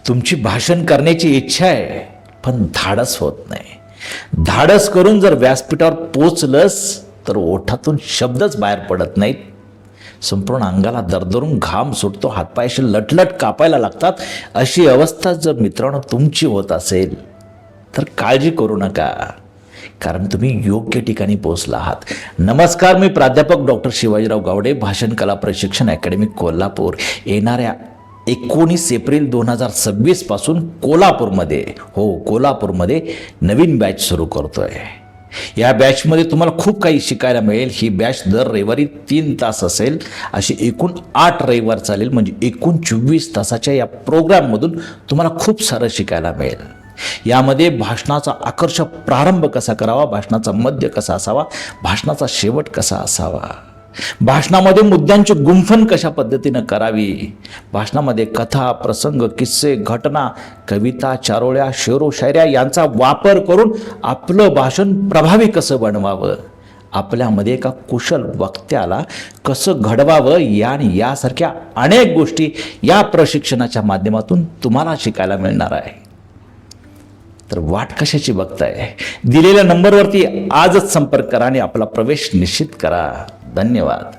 तुमची भाषण करण्याची इच्छा आहे, पण धाडस होत नाही। धाडस करून जर व्यासपीठावर पोचलंस तर ओठातून शब्दच बाहेर पडत नाहीत, संपूर्ण अंगाला दरदरून घाम सुटतो, हातपायाशी लटलट कापायला लागतात। अशी अवस्था जर मित्रांनो तुमची होत असेल तर काळजी करू नका, कारण तुम्ही योग्य ठिकाणी पोहोचला आहात। नमस्कार, मी प्राध्यापक डॉक्टर शिवाजीराव गावडे, भाषण कला प्रशिक्षण अकॅडमी कोल्हापूर। येणाऱ्या 19 एप्रिल 2026 पासून कोल्हापूरमध्ये नवीन बॅच सुरू करतोय। या बॅचमध्ये तुम्हाला खूप काही शिकायला मिळेल। ही बॅच दर रविवारी 3 तास असेल, अशी एकूण 8 रविवार चालेल, म्हणजे एकूण 24 तासाच्या या प्रोग्राममधून तुम्हाला खूप सारं शिकायला मिळेल। यामध्ये भाषणाचा आकर्षक प्रारंभ कसा करावा, भाषणाचा मध्य कसा असावा, भाषणाचा शेवट कसा असावा, भाषणामध्ये मुद्द्यांची गुंफण कशा पद्धतीनं करावी, भाषणामध्ये कथा, प्रसंग, किस्से, घटना, कविता, चारोळ्या, शेरो शायऱ्या यांचा वापर करून आपलं भाषण प्रभावी कसं बनवावं, आपल्यामध्ये एका कुशल वक्त्याला कसं घडवावं, यासारख्या अनेक गोष्टी या प्रशिक्षणाच्या माध्यमातून तुम्हाला शिकायला मिळणार आहे। तर वाट कशाची बघताय? दिलेल्या नंबरवरती आजच संपर्क करा आणि आपला प्रवेश निश्चित करा। धन्यवाद।